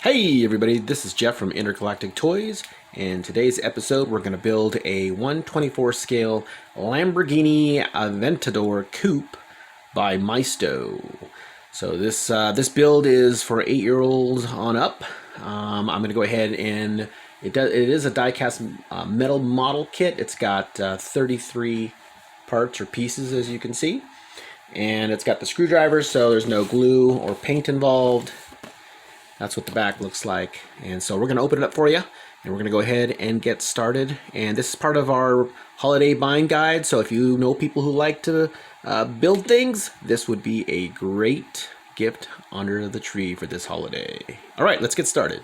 Hey everybody, this is Jeff from Intergalactic Toys, and today's episode we're going to build a 1/24 scale Lamborghini Aventador Coupe by Maisto. So this build is for 8-year-olds on up. I'm going to go ahead and it is a die-cast metal model kit. It's got 33 parts or pieces, as you can see, and it's got the screwdrivers, so there's no glue or paint involved. That's what the back looks like. And so we're going to open it up for you, and we're going to go ahead and get started. And this is part of our holiday buying guide, so if you know people who like to build things, this would be a great gift under the tree for this holiday. All right, let's get started.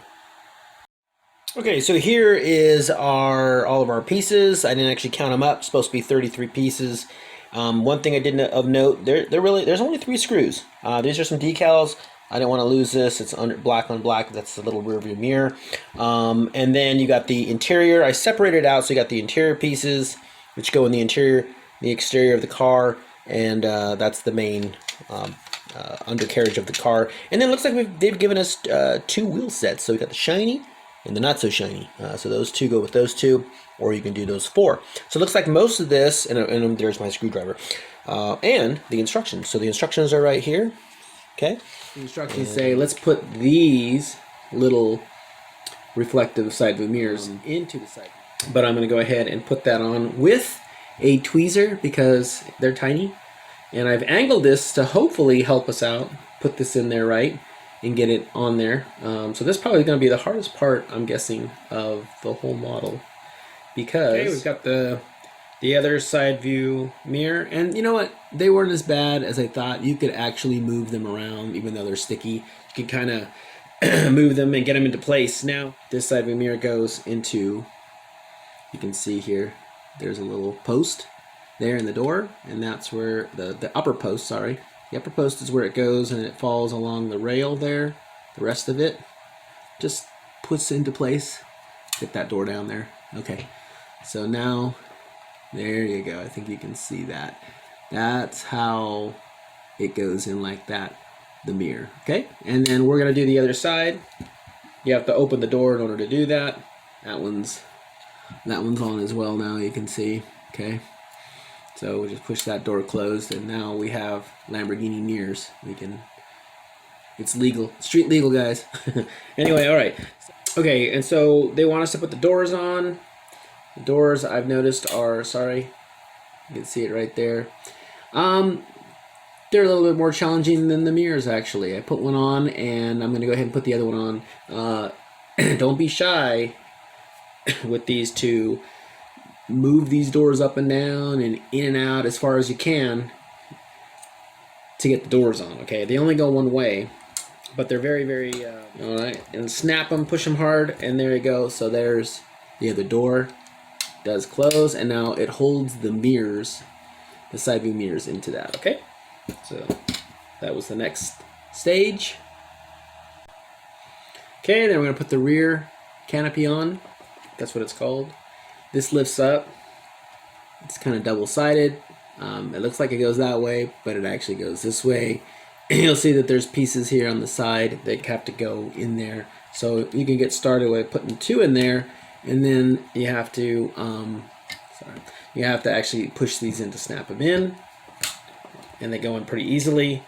Okay, so here is all of our pieces. I didn't actually count them up. It's supposed to be 33 pieces. One thing I didn't of note, there's only 3 screws. These are some decals. I didn't want to lose this. It's black on black. That's the little rear view mirror. And then you got the interior. I separated out, so you got the interior pieces, which go in the interior, the exterior of the car, and that's the main undercarriage of the car. And then it looks like they've given us 2 wheel sets. So we got the shiny and the not so shiny. So those 2 go with those 2, or you can do those 4. So it looks like most of this, and there's my screwdriver, and the instructions. So the instructions are right here. Okay. The instructions say let's put these little reflective side view mirrors into the side view. But I'm going to go ahead and put that on with a tweezer because they're tiny. And I've angled this to hopefully help us out, put this in there right, and get it on there. So this is probably going to be the hardest part, I'm guessing, of the whole model. Because we've got the other side view mirror, and you know what, they weren't as bad as I thought. You could actually move them around even though they're sticky. You can kind of move them and get them into place. Now this side view mirror goes into, you can see here, there's a little post there in the door, and that's where the upper post, sorry, the upper post is where it goes, and it falls along the rail there. The rest of it just puts into place. Get that door down there. Okay, so now there you go. I think you can see that. That's how it goes in like that, the mirror. Okay, and then we're gonna do the other side. You have to open the door in order to do that. That one's on as well now, you can see. Okay, so we just push that door closed, and now we have Lamborghini mirrors. It's legal, street legal, guys. Anyway, all right. Okay, and so they want us to put the doors on. The doors, I've noticed, are, sorry, you can see it right there. They're a little bit more challenging than the mirrors, actually. I put one on, and I'm going to go ahead and put the other one on. Don't be shy with these two. Move these doors up and down and in and out as far as you can to get the doors on, okay? They only go one way, but they're very, very, all right. And snap them, push them hard, and there you go. So there's the other door. Does close, and now it holds the mirrors, the side view mirrors, into that. Okay, so that was the next stage. Okay, then we're gonna put the rear canopy on. That's what it's called. This lifts up. It's kind of double-sided. It looks like it goes that way, but it actually goes this way. You'll see that there's pieces here on the side that have to go in there. So you can get started with putting 2 in there. And then you have to, you have to actually push these in to snap them in, and they go in pretty easily.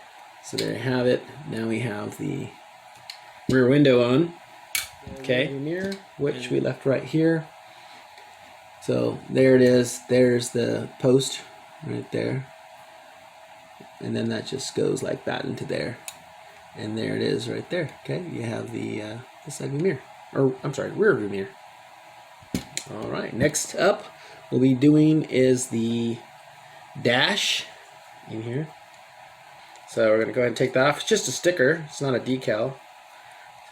So there you have it. Now we have the rear window on. Okay, mirror, which we left right here. So there it is. There's the post right there, and then that just goes like that into there, and there it is right there. Okay, you have the side view mirror, or I'm sorry, rear view mirror. All right, next up we'll be doing is the dash in here. So we're gonna go ahead and take that off. It's just a sticker, it's not a decal.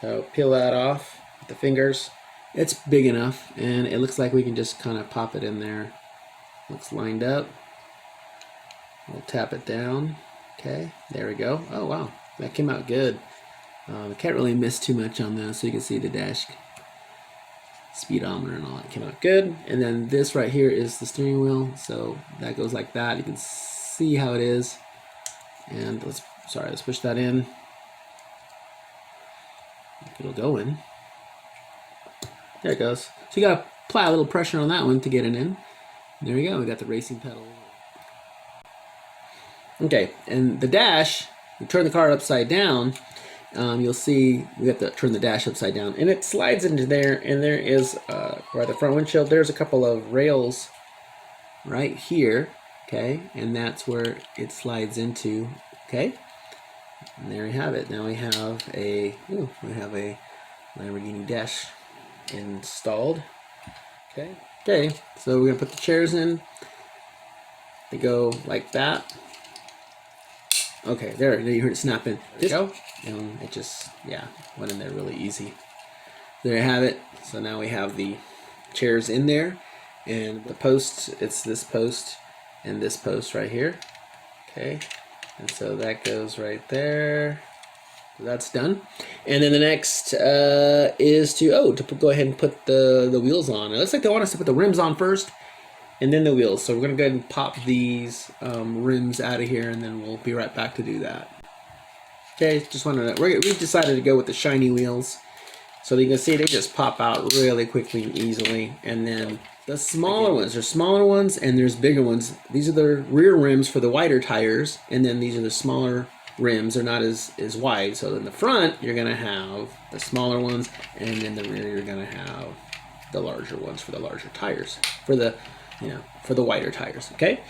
So peel that off with the fingers. It's big enough, and it looks like we can just kind of pop it in there. Looks lined up. We'll tap it down. Okay, there we go. Oh wow, that came out good. I can't really miss too much on those, so you can see the dash speedometer and all that came out good. And then this right here is the steering wheel, so that goes like that. You can see how it is. And let's push that in. It'll go in. There it goes. So you gotta apply a little pressure on that one to get it in. There we go. We got the racing pedal. Okay, and the dash. We turn the car upside down. You'll see we have to turn the dash upside down, and it slides into there. And there is right the front windshield. There's a couple of rails right here. Okay, and that's where it slides into. Okay, and there we have it. Now we have a Lamborghini dash installed. Okay, so we're gonna put the chairs in. They go like that. Okay, there you heard it snap in. There you go. And it just, yeah, went in there really easy. There you have it. So now we have the chairs in there, and the posts, it's this post and this post right here. Okay, and so that goes right there. So that's done. And then the next is to go ahead and put the wheels on. It looks like they want us to put the rims on first and then the wheels. So we're gonna go ahead and pop these rims out of here, and then we'll be right back to do that. Okay, just wanted to, we've decided to go with the shiny wheels. So you can see they just pop out really quickly and easily. And then the smaller ones, there's smaller ones and there's bigger ones. These are the rear rims for the wider tires, and then these are the smaller rims. They're not as wide. So in the front, you're gonna have the smaller ones, and in the rear, you're gonna have the larger ones for the larger tires, for the wider tires. Okay,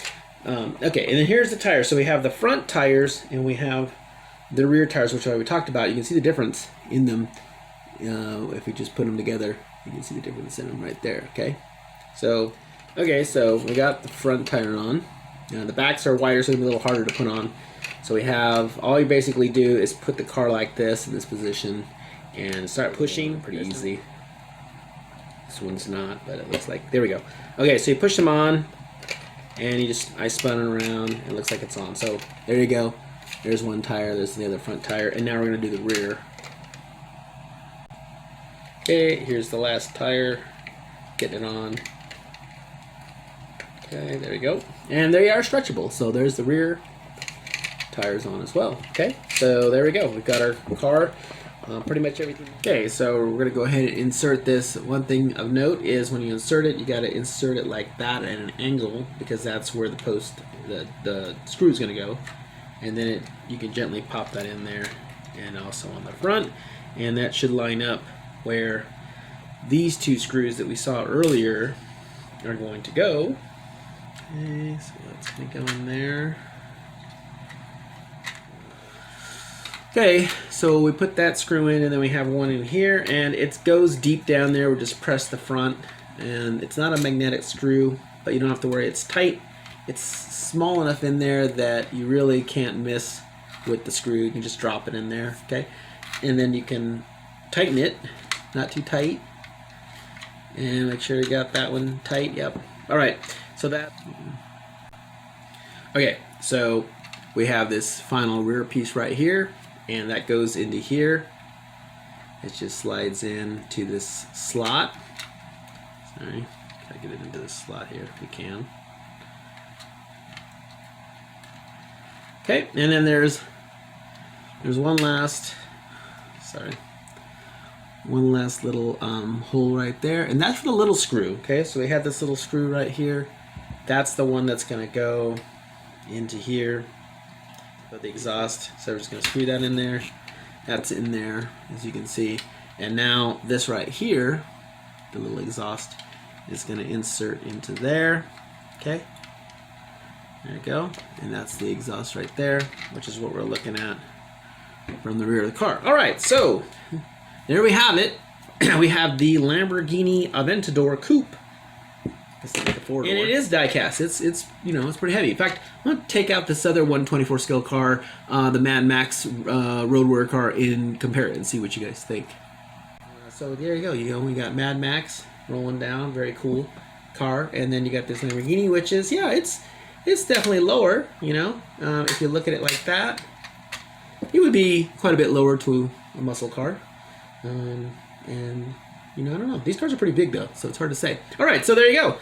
okay, and then here's the tires. So we have the front tires and we have the rear tires, which we talked about. You can see the difference in them. If we just put them together, you can see the difference in them right there. Okay, so we got the front tire on. The backs are wider, so it's a little harder to put on. So we have, all you basically do is put the car like this in this position and start pushing. Pretty easy. This one's not, but it looks like, there we go. Okay, so you push them on, and I spun it around. It looks like it's on. So there you go. There's one tire, there's the other front tire, and now we're gonna do the rear. Okay, here's the last tire. Getting it on. Okay, there we go. And they are stretchable, so there's the rear tires on as well. Okay, so there we go. We've got our car, pretty much everything. Okay, so we're gonna go ahead and insert this. One thing of note is when you insert it, you gotta insert it like that at an angle, because that's where the post, the screw is gonna go. And then you can gently pop that in there, and also on the front, and that should line up where these two screws that we saw earlier are going to go. Okay, so let's go in there. Okay, so we put that screw in, and then we have one in here, and it goes deep down there. We just press the front, and it's not a magnetic screw, but you don't have to worry. It's tight. It's small enough in there that you really can't miss with the screw. You can just drop it in there, okay? And then you can tighten it, not too tight. And make sure you got that one tight, yep. All right, so that, okay, so we have this final rear piece right here, and that goes into here. It just slides in to this slot. Sorry, gotta get it into this slot here if we can. Okay, and then there's one last little hole right there, and that's for the little screw. Okay, so we have this little screw right here. That's the one that's gonna go into here, the exhaust. So we're just gonna screw that in there. That's in there, as you can see. And now this right here, the little exhaust, is gonna insert into there. Okay. There you go, and that's the exhaust right there, which is what we're looking at from the rear of the car. All right, so there we have it. We have the Lamborghini Aventador Coupe, and it is die-cast. It's pretty heavy. In fact, I'm gonna take out this other 124 scale car, the Mad Max road warrior car, and compare it and see what you guys think. So there you go. We got Mad Max rolling down, very cool car, and then you got this Lamborghini, which is it's definitely lower, if you look at it like that. It would be quite a bit lower to a muscle car. And, You know, I don't know. These cars are pretty big though, so it's hard to say. All right, so there you go.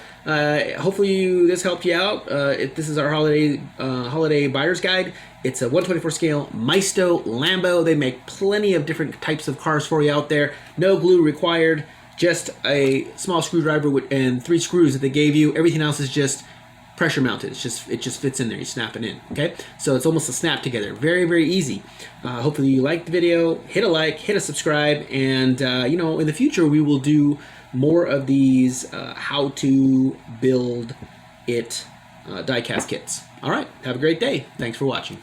Hopefully this helped you out. This is our holiday buyer's guide. It's a 124 scale Maisto Lambo. They make plenty of different types of cars for you out there. No glue required. Just a small screwdriver and 3 screws that they gave you. Everything else is just pressure mounted. It just fits in there. You snap it in. Okay, so it's almost a snap together. Very, very easy. Hopefully you liked the video. Hit a like, hit a subscribe, and you know, in the future we will do more of these how to build it die-cast kits. All right, have a great day. Thanks for watching.